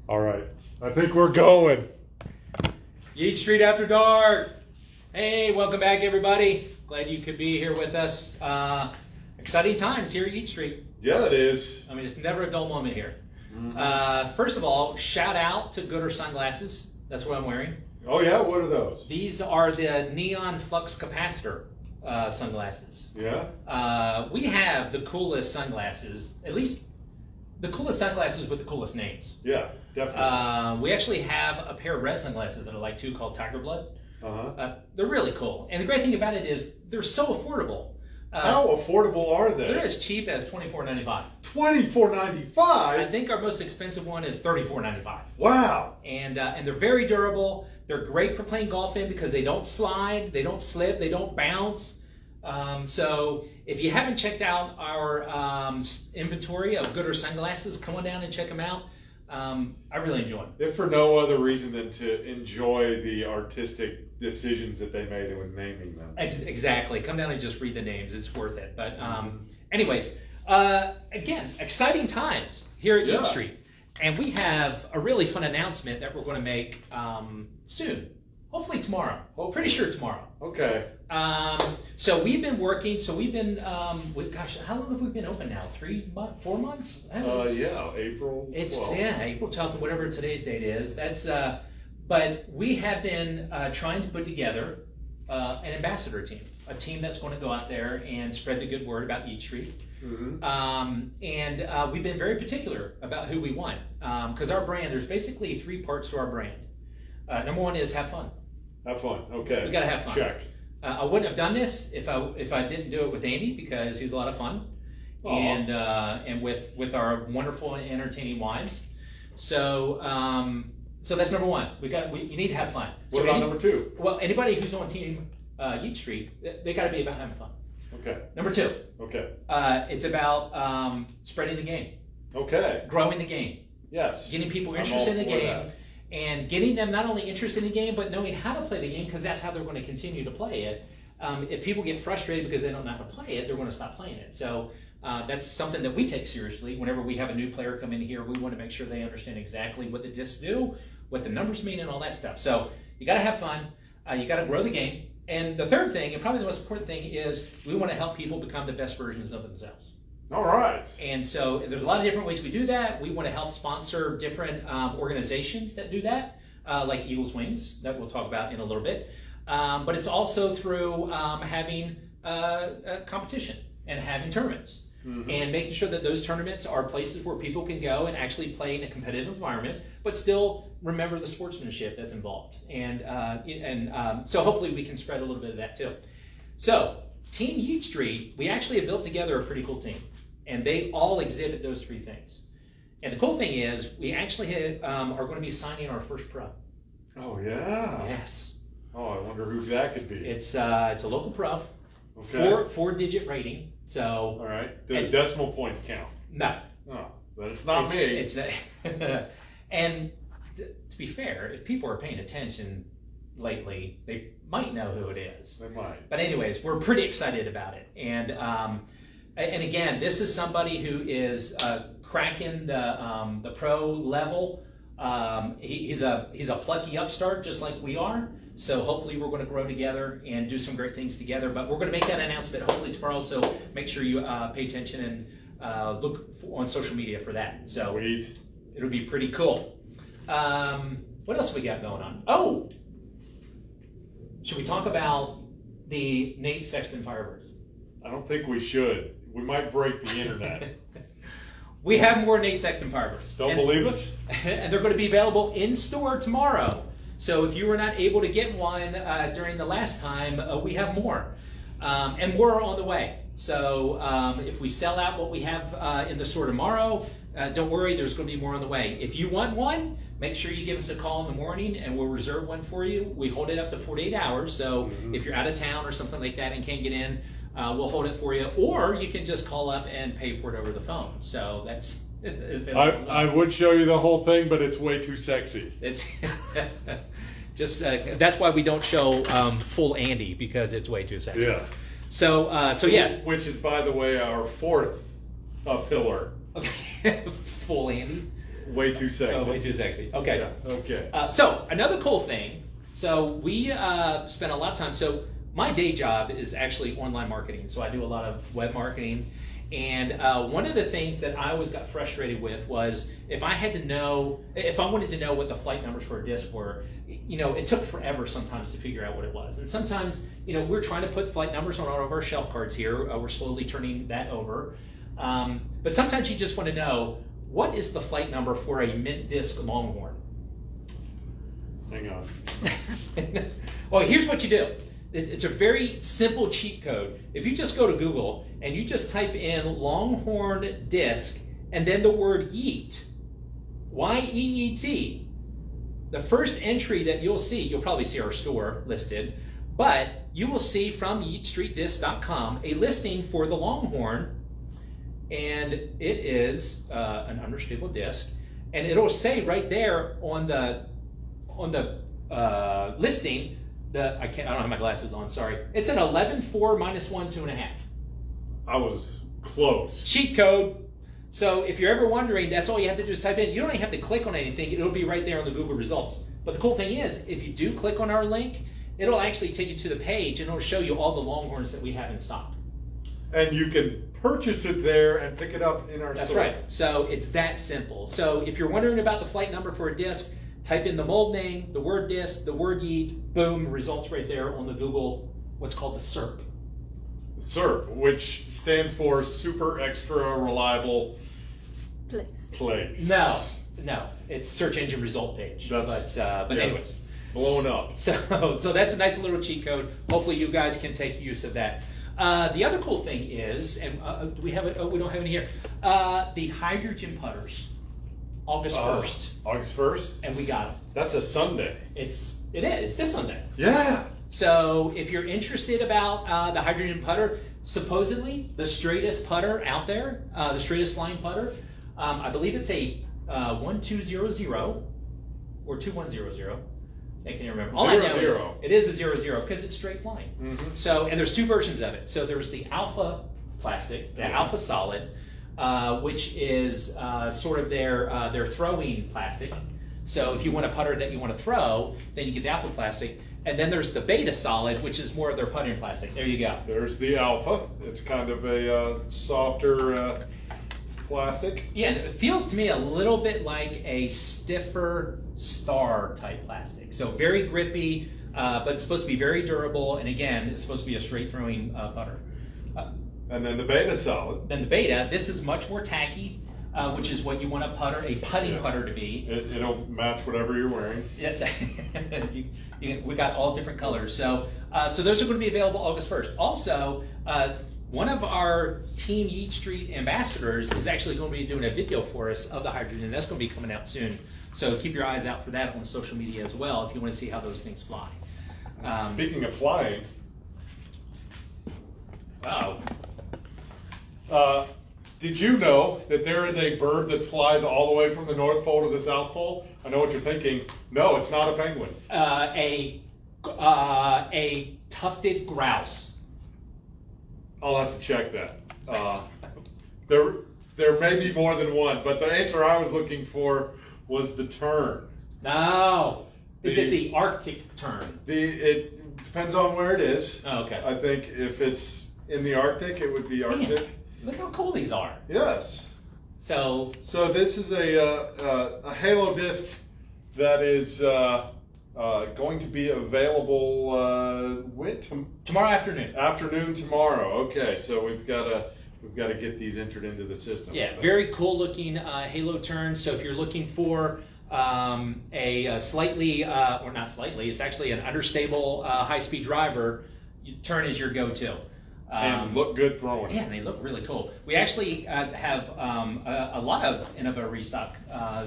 All right. I think we're going. Yeet Street After Dark. Hey, welcome back, everybody. Glad you could be here with us. Exciting times here at Yeet Street. Yeah, it is. I mean, it's never a dull moment here. Mm-hmm. First of all, shout out to Goodr sunglasses. That's what I'm wearing. Oh, yeah? What are those? These are the neon flux capacitor sunglasses. Yeah? We have the coolest sunglasses, at least the coolest sunglasses with the coolest names. Yeah, definitely. We actually have a pair of red sunglasses that I like too called Tiger Blood. They're really cool. And the great thing about it is they're so affordable. How affordable are they? They're as cheap as $24.95. $24.95? I think our most expensive one is $34.95. Wow. And they're very durable. They're great for playing golf in because they don't slide, they don't slip, they don't bounce. So if you haven't checked out our inventory of Goodr sunglasses, come on down and check them out. I really enjoy them. If for no other reason than to enjoy the artistic decisions that they made when naming them. Exactly. Come down and just read the names. It's worth it. But anyways, again, exciting times here at Yeet Street. And we have a really fun announcement that we're going to make soon. Hopefully tomorrow. Pretty sure tomorrow. Okay. So we've been working. So we've been, gosh, how long have we been open now? 3 months? 4 months? Yeah, April 12th. It's April 12th, whatever today's date is. That's but we have been trying to put together an ambassador team, a team that's going to go out there and spread the good word about Yeet Street. And we've been very particular about who we want because our brand. There's basically 3 parts to our brand. Number 1 is have fun. Have fun. Okay. We gotta have fun. Check. I wouldn't have done this if I didn't do it with Andy because he's a lot of fun, and with our wonderful and entertaining wives. So so that's number 1. You need to have fun. What about number 2? Well, anybody who's on Team Yeet Street, they got to be about having fun. Okay. Number 2. Okay. It's about spreading the game. Okay. Growing the game. Yes. Getting people interested in the game. And getting them not only interested in the game, but knowing how to play the game, because that's how they're going to continue to play it. If people get frustrated because they don't know how to play it, they're going to stop playing it. So that's something that we take seriously. Whenever we have a new player come in here, we want to make sure they understand exactly what the discs do, what the numbers mean, and all that stuff. So you got to have fun. You got to grow the game. And the third thing, and probably the most important thing, is we want to help people become the best versions of themselves. All right. And so there's a lot of different ways we do that. We want to help sponsor different organizations that do that, like Eagles Wings, that we'll talk about in a little bit. But it's also through having a competition and having tournaments. And making sure that those tournaments are places where people can go and actually play in a competitive environment, but still remember the sportsmanship that's involved. And so hopefully we can spread a little bit of that too. So Team Yeet Street, we actually have built together a pretty cool team. And they all exhibit those 3 things. And the cool thing is, we actually are going to be signing our first pro. Oh, yeah? Yes. Oh, I wonder who that could be. It's a local pro. Okay. 4-digit rating. So. All right. Do decimal points count? No. Oh, then it's not me. It's and to be fair, if people are paying attention lately, they might know who it is. They might. But anyways, we're pretty excited about it. And again, this is somebody who is cracking the pro level. He's a plucky upstart just like we are. So hopefully we're going to grow together and do some great things together. But we're going to make that announcement hopefully tomorrow. So make sure you pay attention and look on social media for that. So Sweet. It'll be pretty cool. What else we got going on? Oh, should we talk about the Nate Sexton Firebirds? I don't think we should. We might break the internet. We have more Nate Sexton Firebirds. Don't believe it? And they're going to be available in store tomorrow. So if you were not able to get one during the last time, we have more. And more are on the way. So if we sell out what we have in the store tomorrow, don't worry, there's going to be more on the way. If you want one, make sure you give us a call in the morning and we'll reserve one for you. We hold it up to 48 hours. So if you're out of town or something like that and can't get in, we'll hold it for you. Or you can just call up and pay for it over the phone. So that's... I would show you the whole thing, but it's way too sexy. It's just that's why we don't show full Andy, because it's way too sexy. Yeah. So yeah. Which is, by the way, our 4th pillar. Full Andy. way too sexy. Oh, way too sexy. Okay. Yeah. Okay. So another cool thing. So we spent a lot of time. So my day job is actually online marketing. So I do a lot of web marketing. And one of the things that I always got frustrated with was if I wanted to know what the flight numbers for a disc were, it took forever sometimes to figure out what it was. And sometimes, we're trying to put flight numbers on all of our shelf cards here. We're slowly turning that over. But sometimes you just want to know, what is the flight number for a mint disc Longhorn? Hang on. Well, here's what you do. It's a very simple cheat code. If you just go to Google and you just type in Longhorn disc and then the word Yeet, Y-E-E-T, the first entry that you'll probably see our store listed, but you will see from YeetStreetDiscs.com a listing for the Longhorn, and it is an understable disc, and it'll say right there on the listing. I don't have my glasses on, sorry. It's an 11.4 minus 1, 2.5. I was close. Cheat code. So if you're ever wondering, that's all you have to do is type in. You don't even have to click on anything. It'll be right there on the Google results. But the cool thing is, if you do click on our link, it'll actually take you to the page and it'll show you all the Longhorns that we have in stock. And you can purchase it there and pick it up in our store. That's right. So it's that simple. So if you're wondering about the flight number for a disc, type in the mold name, the word disc, the word Yeet, boom, results right there on the Google, what's called the SERP. SERP, which stands for Super Extra Reliable Place. No, it's search engine result page. But anyways. Blown up. So that's a nice little cheat code. Hopefully you guys can take use of that. The other cool thing is, and do we have it? Oh, we don't have it here. The hydrogen putters. August 1st. August 1st? And we got them. That's a Sunday. It is. It's this Sunday. Yeah. So if you're interested about the hydrogen putter, supposedly the straightest putter out there, the straightest flying putter, I believe it's a 1200 or 2100. I can't remember. All I know is it is a 00 because it's straight flying. Mm-hmm. So, and there's two versions of it. So there's the alpha plastic, the alpha solid, which is sort of their throwing plastic. So if you want a putter that you want to throw, then you get the alpha plastic. And then there's the beta solid, which is more of their putting plastic. There you go. There's the alpha. It's kind of a softer plastic. Yeah, and it feels to me a little bit like a stiffer star type plastic. So very grippy, but it's supposed to be very durable. And again, it's supposed to be a straight throwing putter. And then the beta solid. Then the beta, this is much more tacky, which is what you want a putting putter to be. It'll match whatever you're wearing. Yeah, we got all different colors. So those are going to be available August 1st. Also, one of our Team Yeet Street ambassadors is actually going to be doing a video for us of the hydrogen. That's going to be coming out soon. So keep your eyes out for that on social media as well if you want to see how those things fly. Speaking of flying. Wow. Did you know that there is a bird that flies all the way from the North Pole to the South Pole? I know what you're thinking. No, it's not a penguin. A tufted grouse. I'll have to check that. There may be more than one, but the answer I was looking for was the tern. No. Is it the Arctic tern? It depends on where it is. Oh, okay. I think if it's in the Arctic, it would be Arctic. Man, look how cool these are. Yes. So this is a halo disc that is going to be available tomorrow afternoon. Afternoon tomorrow. Okay, so we've got to get these entered into the system. Yeah, very cool looking halo turn. So if you're looking for a slightly, or not slightly, it's actually an understable high-speed driver, turn is your go-to. And look good throwing. Yeah, they look really cool. We actually have a lot of Innova restock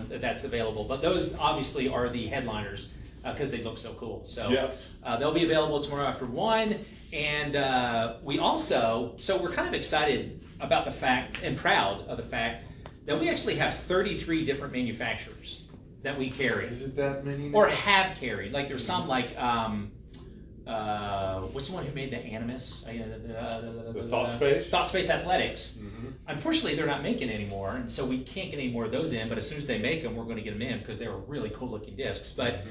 that's available, but those obviously are the headliners because they look so cool. So yes. They'll be available tomorrow after 1. And we also, so we're kind of excited about the fact and proud of the fact that we actually have 33 different manufacturers that we carry. Is it that many now? Or have carried. Like there's some like what's the one who made the Animus? The Thought Space? Thought Space Athletics. Mm-hmm. Unfortunately, they're not making anymore, and so we can't get any more of those in, but as soon as they make them, we're going to get them in because they were really cool looking discs. But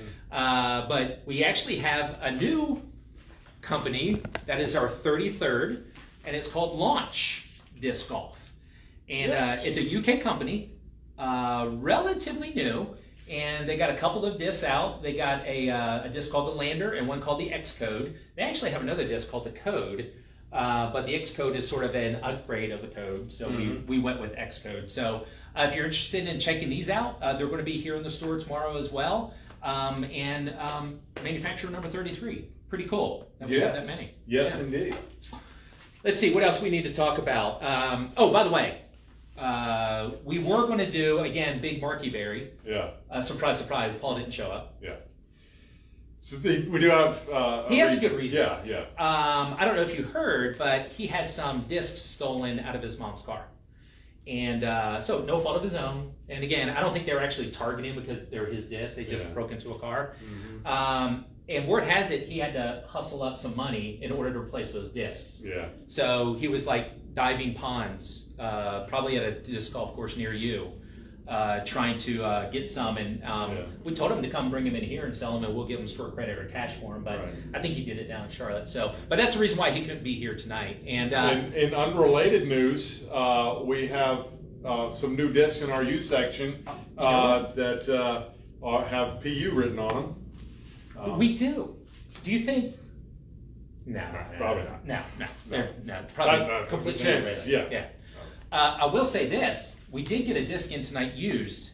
we actually have a new company that is our 33rd, and it's called Launch Disc Golf. And it's a UK company, relatively new, and they got a couple of discs out. They got a disc called the Lander and one called the X-Code. They actually have another disc called the Code, but the X-Code is sort of an upgrade of the Code, so we went with X-Code. So if you're interested in checking these out, they're going to be here in the store tomorrow as well. Manufacturer number 33. Pretty cool that we have that many. Yes, indeed. Let's see, what else we need to talk about. Oh, by the way, we were going to do, again, Big Marky Berry. Yeah. Surprise, surprise, Paul didn't show up. Yeah. So we do have... he has a good reason. Yeah. I don't know if you heard, but he had some discs stolen out of his mom's car. And so no fault of his own. And again, I don't think they were actually targeting him because they're his discs. They just broke into a car. Mm-hmm. And word has it, he had to hustle up some money in order to replace those discs. Yeah. So he was like diving ponds, probably at a disc golf course near you, trying to get some. And we told him to come bring them in here and sell them, and we'll give him store credit or cash for them. But I think he did it down in Charlotte. So, but that's the reason why he couldn't be here tonight. And in unrelated news, we have some new discs in our youth section that have PU written on them. We do. Do you think? No, probably not. No, probably completely chances. Yeah. I will say this: we did get a disc in tonight used,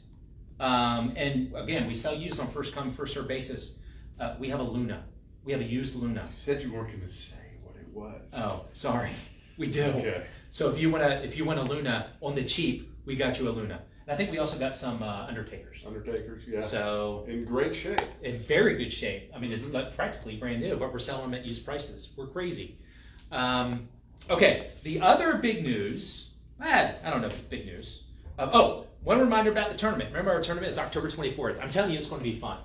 and again, we sell used on first come first served basis. We have a Luna. We have a used Luna. You said you weren't going to say what it was. Oh, sorry. We do. Okay. So if you want a Luna on the cheap, we got you a Luna. And I think we also got some Undertakers. Undertakers, yeah. So in great shape. In very good shape. I mean, it's practically brand new, but we're selling them at used prices. We're crazy. Okay, the other big news. I don't know if it's big news. One reminder about the tournament. Remember, our tournament is October 24th. I'm telling you, it's going to be fun.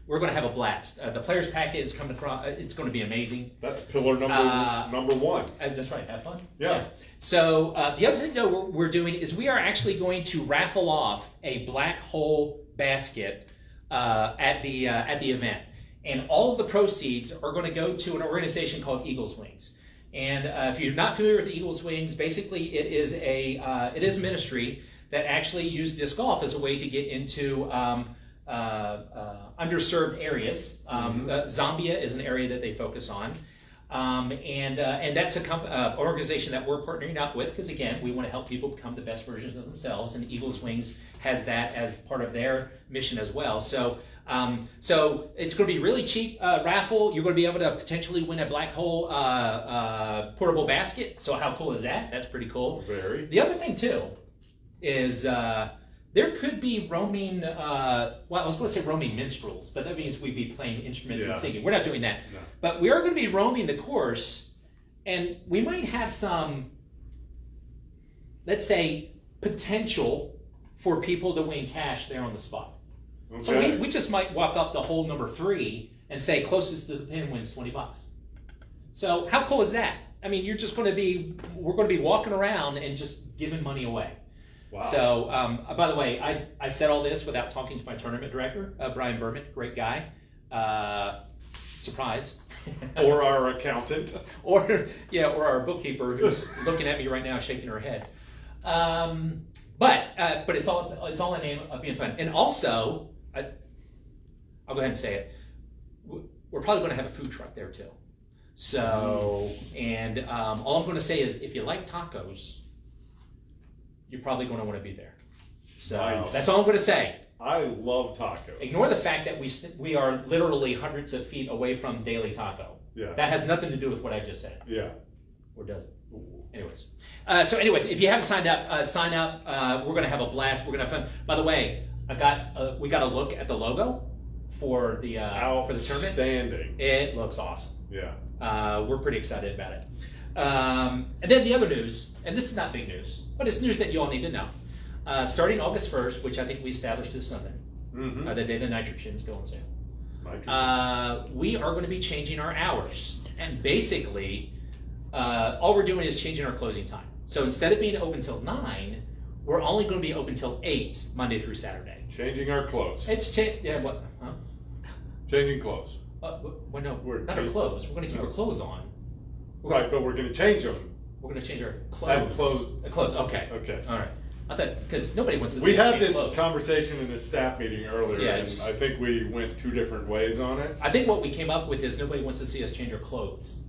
We're going to have a blast. The players' packet is coming across. It's going to be amazing. That's pillar number one. That's right. Have fun. Yeah. So the other thing though we're doing is we are actually going to raffle off a black hole basket at the event, and all of the proceeds are going to go to an organization called Eagles Wings. And if you're not familiar with Eagles Wings, basically it is a ministry that actually uses disc golf as a way to get into underserved areas. Zambia is an area that they focus on, and that's a organization that we're partnering up with because again, we want to help people become the best versions of themselves, and Eagles Wings has that as part of their mission as well. So it's going to be really cheap raffle. You're going to be able to potentially win a black hole portable basket. So how cool is that? That's pretty cool. Very. The other thing too is there could be roaming, I was going to say roaming minstrels, but that means we'd be playing instruments and singing. We're not doing that. No. But we are going to be roaming the course, and we might have some, let's say, potential for people to win cash there on the spot. Okay. So we just might walk up to hole number 3 and say closest to the pin wins $20. So how cool is that? I mean, we're going to be walking around and just giving money away. Wow. So, by the way, I said all this without talking to my tournament director, Brian Berman, great guy. Surprise. Or our accountant. or our bookkeeper who's looking at me right now shaking her head. But it's all in the name of being fun. And also, I'll go ahead and say it. We're probably going to have a food truck there too. So, and all I'm going to say is if you like tacos, you're probably going to want to be there. So That's all I'm going to say. I love tacos. Ignore the fact that we are literally hundreds of feet away from Daily Taco. Yeah. That has nothing to do with what I just said. Yeah. Or does it? Anyways. If you haven't signed up, sign up. We're going to have a blast. We're going to have fun. By the way, we got a look at the logo for the tournament. Outstanding. It looks awesome. Yeah. We're pretty excited about it. And then the other news, and this is not big news, but it's news that you all need to know. Starting August 1st, which I think we established this Sunday, the day the nitrogens go on sale. We are going to be changing our hours. And basically, all we're doing is changing our closing time. So instead of being open till 9, we're only going to be open till 8, Monday through Saturday. Changing our clothes. Yeah, what? Huh? Changing clothes. Well, no, we're not our clothes. We're going to keep our clothes on. Right, but we're going to change them. We're going to change our clothes. Clothes. Okay. Okay. All right. I thought, because nobody wants to see We had change this clothes. conversation in a staff meeting earlier, Yeah, and I think we went 2 different ways on it. I think what we came up with is nobody wants to see us change our clothes.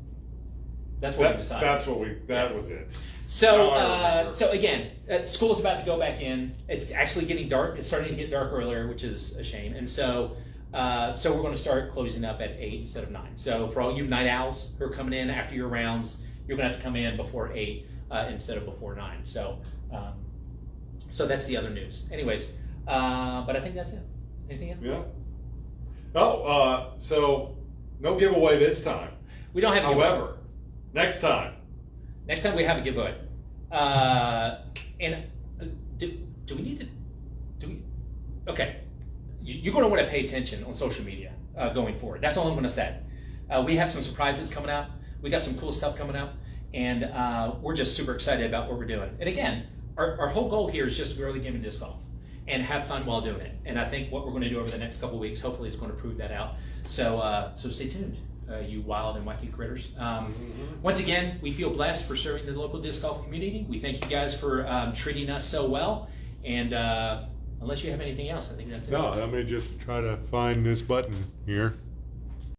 That's what we decided. That was it. So, so again, school is about to go back in. It's actually getting dark. It's starting to get dark earlier, which is a shame. And so, so we're going to start closing up at 8 instead of 9. So for all you night owls who are coming in after your rounds, you're going to have to come in before 8 instead of before 9. So, so that's the other news. Anyways, but I think that's it. Anything else? Yeah. Oh, so no giveaway this time. We don't have a giveaway. However, next time we have a giveaway. And do we need to? Do we? Okay, you're going to want to pay attention on social media going forward. That's all I'm going to say. We have some surprises coming up. We got some cool stuff coming up, and we're just super excited about what we're doing. And again, our whole goal here is just to grow the game of disc golf and have fun while doing it. And I think what we're going to do over the next couple weeks, hopefully, is going to prove that out. So, so stay tuned, you wild and wacky critters. Once again, we feel blessed for serving the local disc golf community. We thank you guys for treating us so well. And unless you have anything else, I think that's it. No, let me just try to find this button here.